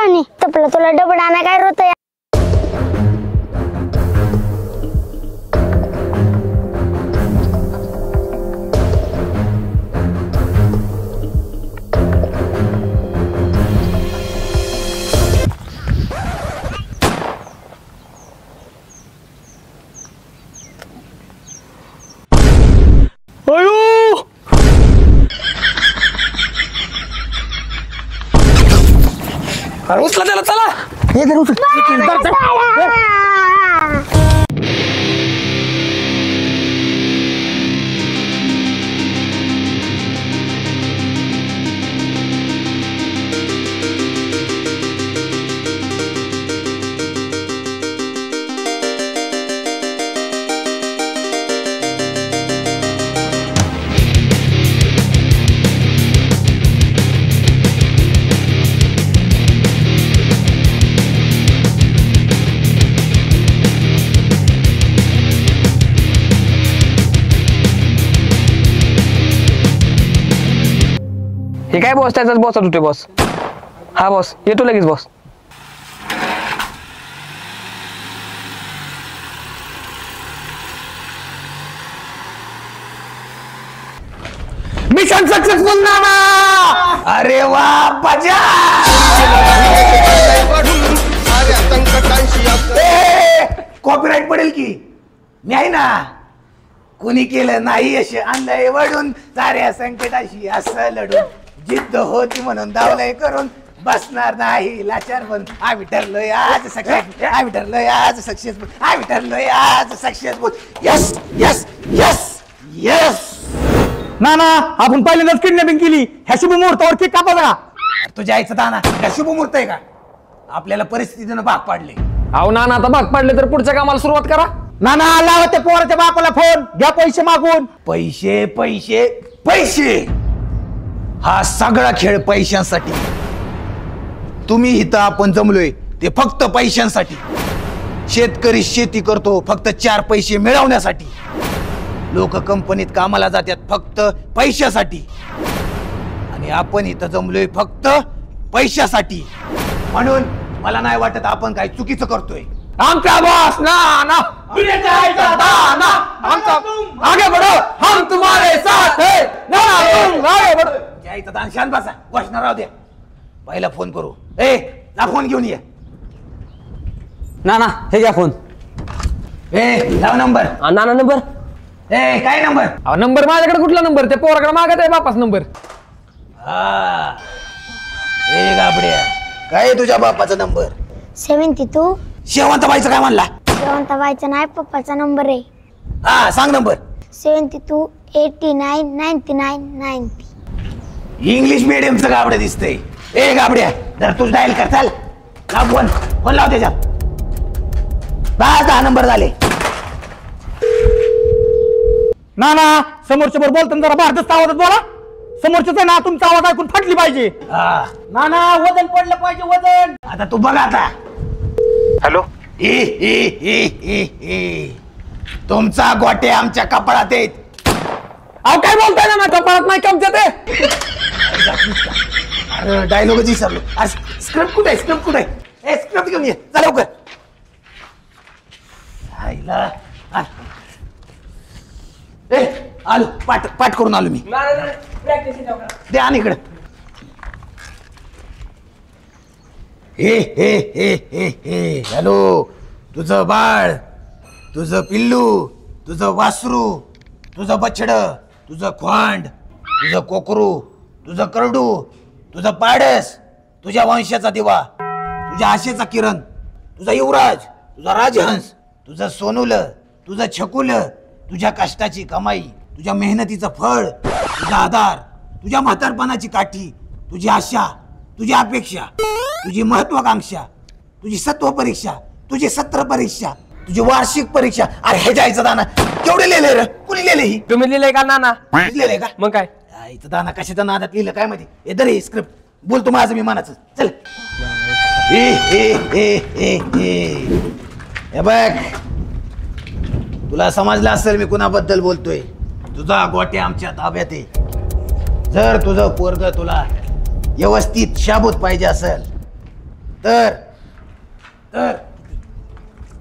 आणि तपलं तुला डबड आणा काय रोत अरे उचला त्याला चला हे धर उचल हे काय बॉस त्याचाच बॉस होते बॉस हा बॉस येतो लगेच बॉस मिशन सक्सेसफुल नाना अरे वा बजा कॉपीराइट पडेल की मी आहे ना कुणी केलं नाही असे आणलंय वडून साऱ्या संकटाशी असं लढून जिद्द होती म्हणून दावलंय करून बसणार नाही लाचार पण आम्ही ठरलोय आज सक्सेसफुल आम्ही ठरलोय आज सक्सेसफुल आम्ही ठरलोय आज successful yes yes yes yes Nana आपण पहिल्यांदाच किडनॅपिंग केली ह्या शुभ मुहूर्तावर केक कापायचा का तुझ्या आईचं दाना का शुभ मुहूर्त आहे का आपल्याला परिस्थितीनं भाग पाडले अहो ना आता भाग पाडले तर पुढच्या कामाला सुरुवात करा नाना लावा त्या पोराच्या बापाला फोन घ्या पैसे मागून पैसे पैसे पैसे हा सगळा खेळ पैशांसाठी तुम्ही इथं आपण जमलोय ते फक्त पैशांसाठी शेतकरी शेती करतो फक्त 4 पैसे मिळवण्यासाठी लोक कंपनीत कामाला जातात फक्त पैशासाठी आणि आपण इथं जमलोय फक्त पैशासाठी म्हणून मला नाही वाटत आपण काही चुकीचं करतोय आमचा बॉस ना ना आगे बढ़ो हम तुम्हारे साथ है ना तुम आगे बढ़ो जायचं दान शांत बसा घोषणा राहू द्या पहिला फोन करू ए ना फोन घेऊन ये ना ना हे घ्या फोन ए लाव नंबर नाना नंबर ए काय नंबर अहो नंबर माझ्याकडे कुठला नंबर ते पोराकडे मागत आहे बापास नंबर हा ए गाबड्या काय तुझ्या बापाचा नंबर 72 शेवंतबाईचा काय म्हणला शेवंताबाईचा नाही पप्पाचा नंबर आहे हा सांग नंबर 72 89 99 90 इंग्लिश मीडियमचं गाबड्या दिसतंय ए गाबड्या जर तू डायल कर चाल लाव फोन फोन लाव त्याच्यात 10 नंबर झाले नाना समोरच्या बरोबर बोलताना जरा भारतच आवाजात बोला समोरच्याच आहे ना तुमचा आवाज ऐकून फाटली पाहिजे हा नाना वजन पडलं पाहिजे वजन आता तू बघ आता हॅलो तुमचा गोटे आमच्या कपाळात आहेत अहो काय बोलताय ना कपाळात नाही कमच्या ते अरे डायलॉगच विसरलो अरे स्क्रिप्ट कुठे आहे स्क्रिप्ट कुठे आहे ए स्क्रिप्ट घेऊन ये चल लवकर आईला ए आलो पाठ पाठ करून आलो मी दे आण इकडं हे हॅलो तुझं बाळ तुझं पिल्लू तुझं वासरू तुझं बछड तुझं खोंड तुझं कोकरू तुझं करडू तुझं पाडस तुझ्या वंशाचा दिवा तुझ्या आशेचा किरण तुझा युवराज तुझा राजहंस तुझं सोनुल तुझं छकुल तुझ्या कष्टाची कमाई तुझ्या मेहनतीचं फळ तुझा आधार तुझ्या म्हातारपणाची काठी तुझी आशा तुझी अपेक्षा तुझी महत्वाकांक्षा तुझी सत्व परीक्षा तुझी सत्र परीक्षा तुझी वार्षिक परीक्षा अरे हे जायचं दाना केवढे लिहिले रे कुणी लिहिले ही तुम्ही लिहिलंय का नाना लिहिलंय का मग काय इथं दाना कशाच्या नादात लिहिलं काय माहिती हे दर हे स्क्रिप्ट बोलतो माझं मी मानाचं चल हे बघ तुला समजलं असेल मी कुणाबद्दल बोलतोय तुझा गोट्या आमच्या ताब्यात आहे जर तुझं पोरग तुला व्यवस्थित शाबूत पाहिजे असेल तर तर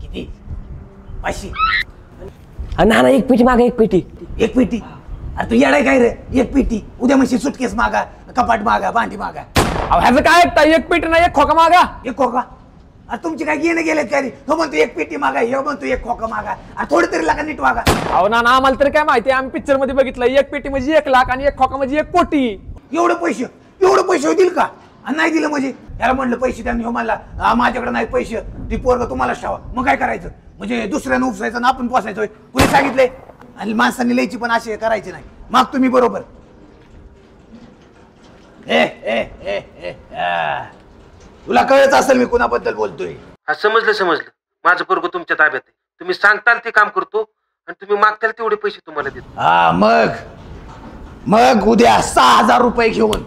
किती 500. ना एक पेटी मागा, एक पेटी. एक पेटी? अरे तू येडाय काय रे? एक पेटी उद्या म्हणशील सुटकेस मागा, कपाट मागा, भांडी मागा. अहो ह्याचं काय ऐकता, एक पेटी ना एक खोका मागा. एक खोका? अरे तुमची काय गेले गेलेत काय रे? हो म्हणतो एक पेटी मागा, हे म्हणतो एक खोका मागा. अरे थोडी तरी लागा नीट वागा. अहो ना आम्हाला तरी काय माहिती, आम्ही पिक्चर मध्ये बघितलं एक पेटी म्हणजे 1 लाख आणि एक खोका म्हणजे 1 कोटी. एवढे पैसे होतील का? आणि नाही दिलं म्हणजे याला म्हणलं पैसे त्यांनी, हो म्हणला माझ्याकडे नाही पैसे, ती पोरग तुम्हालाच ठेवा. मग काय करायचं? म्हणजे दुसऱ्यानं उपसायचं ना आपण पोसायचोय? कुणी सांगितलंय? आणि माणसांनी लिहायची पण असे करायचे नाही. मग तुम्ही बरोबर. तुला कळत असेल मी कुणाबद्दल बोलतोय. हा समजलं. माझं पोरगं तुमच्या ताब्यात आहे. तुम्ही सांगताल ते काम करतो आणि तुम्ही मागताल तेवढे पैसे तुम्हाला देतो. हा मग उद्या 6,000 रुपये घेऊन.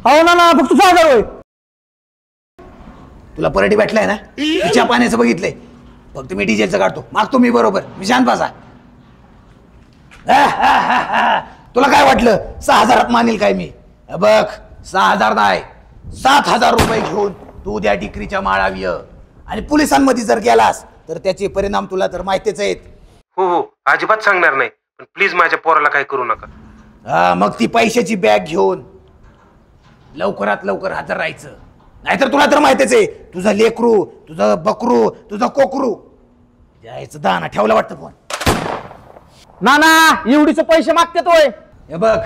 हो ना फक्त 6,000 होय. तुला परडी भेटलाय ना? तिच्या पाण्याचं बघितलंय. फक्त मी डिझेलचं काढतो. मागतो मी बरोबर. मी शांत बसा. तुला काय वाटलं 6,000 मानेल काय मी? बघ 6,000 नाही 7,000 रुपये घेऊन तू उद्या डिक्रीच्या माळावी ये. आणि पोलिसांमध्ये जर गेलास तर त्याचे परिणाम तुला तर माहितीच आहेत. हो अजिबात सांगणार नाही, पण प्लीज माझ्या पोराला काय करू नका. मग ती पैशाची बॅग घेऊन लवकरात लवकर हजर राहायचं. नाहीतर तुला तर माहितीच आहे, तुझं लेकरू, तुझं बकरू, तुझं कोकरू यायचं दाना ठेवला वाटतं फोन. ना एवढीचे पैसे मागते तोय. हे बघ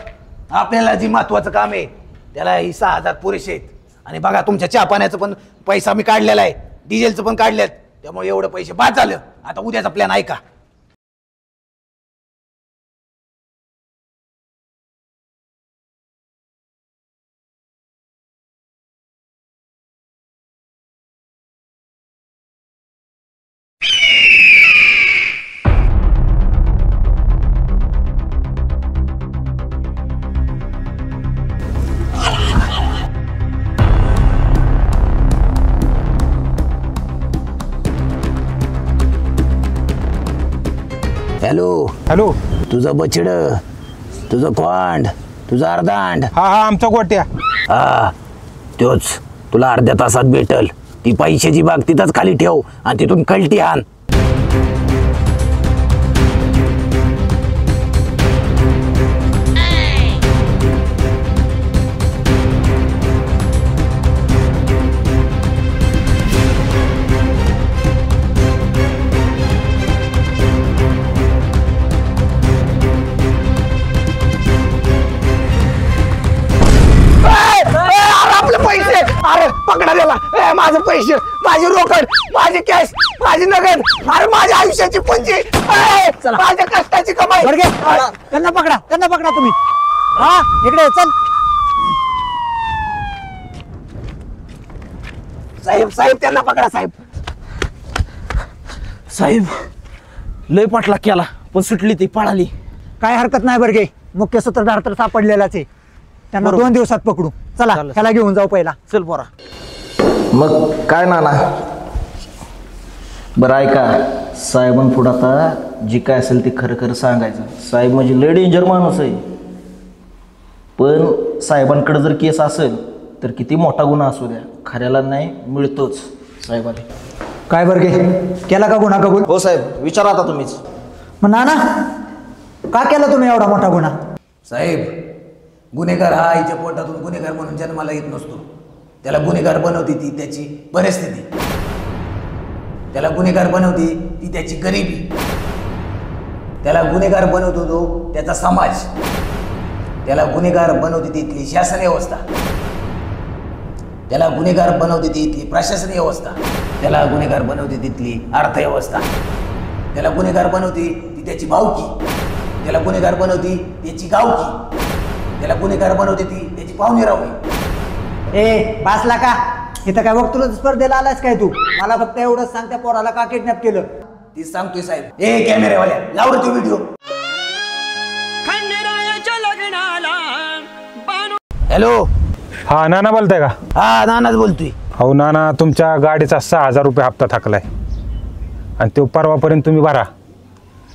आपल्याला जी महत्वाचं काम आहे त्याला ही 6,000 पुरेसे आहेत. आणि बघा तुमच्या चहा पाण्याचं पण पैसा मी काढलेला आहे, डिझेलचं पण काढलेत, त्यामुळे एवढं पैसे बाद झालं. आता उद्याचा प्लॅन ऐका. हॅलो तुझं बछड, तुझं खोंड, तुझं अर्धांड. हा आमचा गोट्या. हा तोच तुला अर्ध्या तासात भेटल. ती पैशाची बाग तिथंच खाली ठेव आणि तिथून कल्टी आण. अरे पकडा त्याला. माझे पैसे, माझी रोकड, माझी कॅश, माझी नगद, अरे माझ्या आयुष्याची पुंजी, माझ्या कष्टाची कमाई. त्यांना पकडा तुम्ही. हा इकडे चल. साहेब त्यांना पकडा. साहेब लय पाठलाग केला पण सुटली ती, पळाली. काय हरकत नाही बरं गे. मुख्य सूत्रधार तर सापडलेलाच आहे. त्यांना 2 दिवसात पकडू. चला त्याला घेऊन जाऊ पहिला. चल पोरा. मग काय नाना, बरं ऐका, साहेबांपुढं आता जी काय असेल ते खरं खरं सांगायचं. साहेब म्हणजे लय डेंजर माणूस आहे, पण साहेबांकडे जर केस असेल तर किती मोठा गुन्हा असू द्या, खऱ्याला नाही मिळतोच साहेबांनी. काय बरं गे, केला का गुन्हा कबूल? हो साहेब, विचारा आता तुम्हीच. मग नाना का केला तुम्ही एवढा मोठा गुन्हा? साहेब गुन्हेगार हा आईच्या पोटातून गुन्हेगार म्हणून जन्माला येत नसतो. त्याला गुन्हेगार बनवती ती त्याची परिस्थिती, त्याला गुन्हेगार बनवती ती त्याची गरिबी, त्याला गुन्हेगार बनवतो तो त्याचा समाज, त्याला गुन्हेगार बनवते ती इथली शासन व्यवस्था, त्याला गुन्हेगार बनवते ती इथली प्रशासकीय व्यवस्था, त्याला गुन्हेगार बनवते तिथली अर्थव्यवस्था, त्याला गुन्हेगार बनवते ती त्याची भावकी, त्याला गुन्हेगार बनवती त्याची गावकी, त्याला गुन्हेगार बनवते ती त्याची पाहुणे रावणी. ए बासला का इथं काय बघ, तुला स्पर्धेला आलास काय तू? मला फक्त एवढंच सांग, त्या पोराला का किडनॅप केलं? तीच सांगतोय साहेब. ए कॅमेरावाल्या लाव रे तो व्हिडिओ. हॅलो. हा नाना बोलताय का? हा नानाच बोलतोय. हो नाना, तुमच्या गाडीचा 6,000 रुपये हप्ता थकलाय आणि तो परवापर्यंत तुम्ही भरा,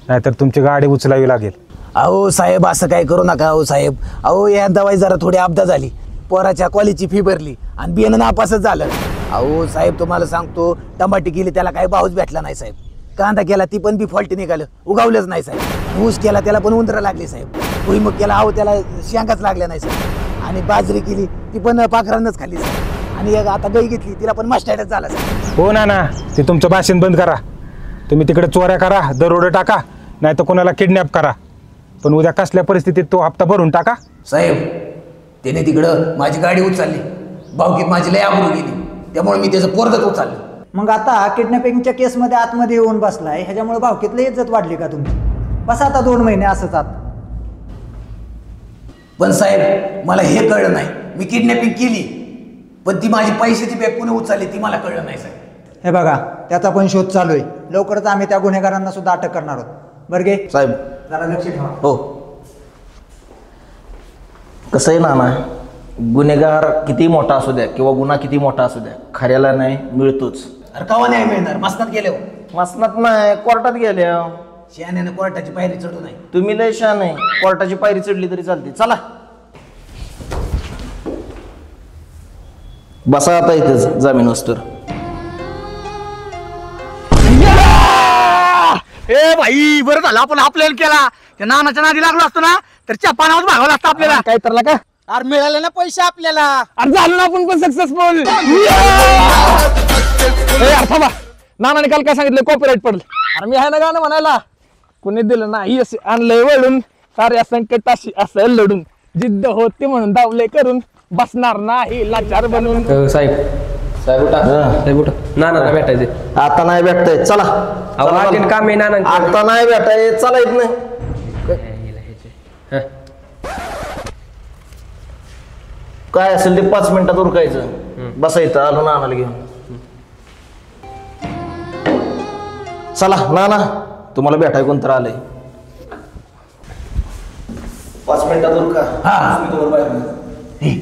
नाहीतर तुमची गाडी उचलावी लागेल. अहो साहेब असं काय करू नका. अहो साहेब, अहो या दवाई जरा थोडी अपघात झाली, पोराच्या कॉलेजची फी भरली आणि बियाणं नापासच झालं. अहो साहेब तुम्हाला सांगतो, टमाटे केली त्याला काही भावच भेटला नाही साहेब. कांदा केला ती पण बी फॉल्ट निघालं, उगावलंच नाही साहेब. ऊस केला त्याला पण उंदरं लागली साहेब. भुईमुग केला अहो त्याला शेंगाच लागल्या नाही साहेब. आणि बाजरी केली ती पण पाखरांनाच खाल्ली साहेब. आणि एक आता गाई घेतली तिला पण मास्टायडच झाला साहेब. हो ना ते तुमचं भाषण बंद करा. तुम्ही तिकडे चोऱ्या करा, दरोडे टाका, नाही तर कोणाला किडनॅप करा, पण उद्या कसल्या परिस्थितीत तो हप्ता भरून टाका. साहेब त्याने तिकडं माझी गाडी उचलली, भावकीत माझी लय आबरू गेली, त्यामुळे मी त्याचं पोरगच उचललं. मग आता किडनॅपिंगच्या केसमध्ये आतमध्ये येऊन बसलाय, ह्याच्यामुळे भावकीतली इज्जत वाढली का तुमची? बस आता 2 महिने असंच आत. पण साहेब मला हे कळलं नाही, मी किडनॅपिंग केली पण ती माझी पैशाची बॅग कोणी उचलली ती मला कळलं नाही साहेब. हे बघा त्याचा पण शोध चालू आहे, लवकरच आम्ही त्या गुन्हेगारांना सुद्धा अटक करणार आहोत. बरं गे साहेब. जरा लक्ष ठेवा. हो. कसं आहे ना, गुन्हेगार किती मोठा असू द्या किंवा गुन्हा किती मोठा असू द्या, खऱ्याला न्याय मिळतोच. अरे कवा नाही मिळणार? मसनात गेले हो. मसनात नाही, कोर्टात गेल्या. शहाण्यानं कोर्टाची पायरी चढू नाही. तुम्ही लय शहाण आहे, कोर्टाची पायरी चढली तरी चालते. चला बसा आता इथेच जामीन वस्तूवर. ए भाई बरं झालं आपण आपल्याला केला. त्या नानाच्या नादी लागलो असतो ना तर पानावर भागावं लागतं आपल्याला. काय तरला का? अरे मिळाले ना पैसे आपल्याला. अरे झालं ना आपण पण सक्सेसफुल. थांबा, नानाने काल काय सांगितलं? कॉपीराईट पडलं. अरे मी आहे ना गाणं म्हणायला, कुणी दिलं नाही असे आणलंय वळून, साऱ्या संकटाशी असं लढून, जिद्द होती म्हणून दावले करून, बसणार नाही लाचार बनून. साहेब उठा. साहेब उठा, नाना भेटायचे. आता नाही भेटताय, चला. काम आहे नाना. आता नाही भेटाय, चला येत नाही. काय असेल ते 5 मिनिटात उरकायचं. बसायचं, आलो नानाला घेऊन. चला नाना, तुम्हाला भेटाय कोणतं आलंय. 5 मिनिटात उरका.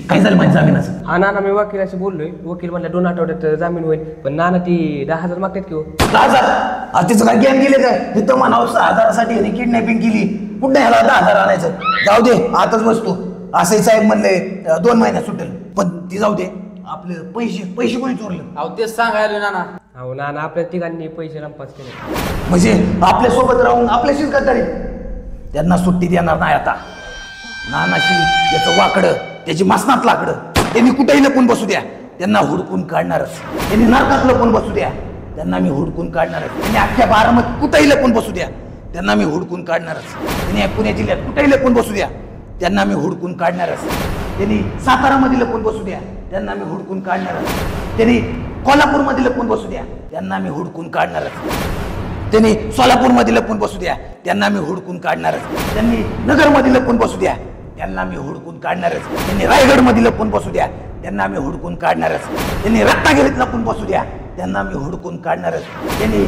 काय झालं माझ्या जामिनाचं? हा नाना, मी वकिलाशी बोललोय. वकील म्हणला 2 आठवड्यात जामीन होईल, पण नाना ती 10,000 मागतात की हो. 10,000? तिचं काय गेम गेले काय? तिथं म्हणावं 6,000साठी किडनॅपिंग केली, कुठं ह्याला 10,000 आणायचं? जाऊ दे, आताच बसतो. असंही साहेब म्हणले 2 महिन्यात सुटेल, पण ती जाऊ दे. आपले पैसे कोणी चोरलं? अहो तेच सांगायला नाना. अहो नाना, आपल्या तिघांनी पैसे लंपास केले. म्हणजे आपल्या सोबत राहून आपल्याशीच गद्दारी. त्यांना सुट्टी देणार नाही आता. नानाशी याचं वाकडं, त्याची मसनात लाकडं, त्यांनी कुठेही लपून बसू द्या, त्यांना हुडकून काढणारच. त्यांनी नरकात लपून बसू द्या, त्यांना मी हुडकून काढणारच. त्यांनी अख्ख्या बारामतीत कुठेही लपून बसू द्या, त्यांना मी हुडकून काढणारच. त्यांनी पुणे जिल्ह्यात कुठेही लपून बसू द्या, त्यांना मी हुडकून काढणारच. त्यांनी सातारामध्ये लपून बसू द्या, त्यांना मी हुडकून काढणारच. त्यांनी कोल्हापूरमध्ये लपून बसू द्या, त्यांना मी हुडकून काढणारच. त्यांनी सोलापूरमध्ये लपून बसू द्या, त्यांना मी हुडकून काढणारच. त्यांनी नगरमध्ये लपून बसू द्या, त्यांना मी हुडकून काढणारच. त्यांनी रायगडमध्ये लपून बसू द्या, त्यांना मी हुडकून काढणारच. त्यांनी रत्नागिरीत लपून बसू द्या, त्यांना मी हुडकून काढणारच. त्यांनी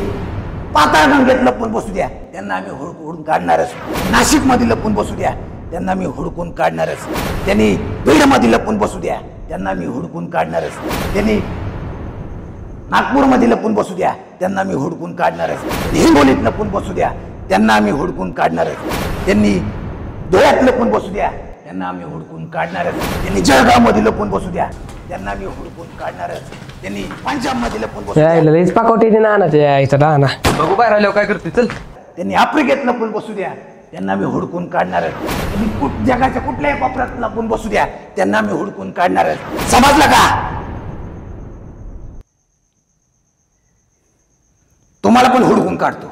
पाताळगंगेत लपून बसू द्या, त्यांना मी हुडकून काढणारच. नाशिकमध्ये लपून बसू द्या, त्यांना मी हुडकून काढणारच. त्यांनी बीडमध्ये लपून बसू द्या, त्यांना मी हुडकून काढणारच. त्यांनी नागपूरमध्ये लपून बसू द्या, त्यांना मी हुडकून काढणारच. हिंगोलीत लपून बसू द्या, त्यांना मी हुडकून काढणारच. त्यांनी धुळ्यात लपून बसू द्या, त्यांना मी हुडकून काढणारच. त्यांनी जळगावमध्ये लपून बसू द्या, त्यांना मी हुडकून काढणारच. त्यांनी पंजाबमध्ये लपून बसू द्या. लईच पाकवते नानाच्या यायचा नाना. बघू बाहेर आल्यावर काय करते, चल. त्यांनी आफ्रिकेत लपून बसू द्या, त्यांना मी हुडकून काढणारच. त्यांनी जगाच्या कुठल्याही कोपऱ्यात लपून बसू द्या, त्यांना मी हुडकून काढणारच. समजलं का? तुम्हाला पण हुडकून काढतो.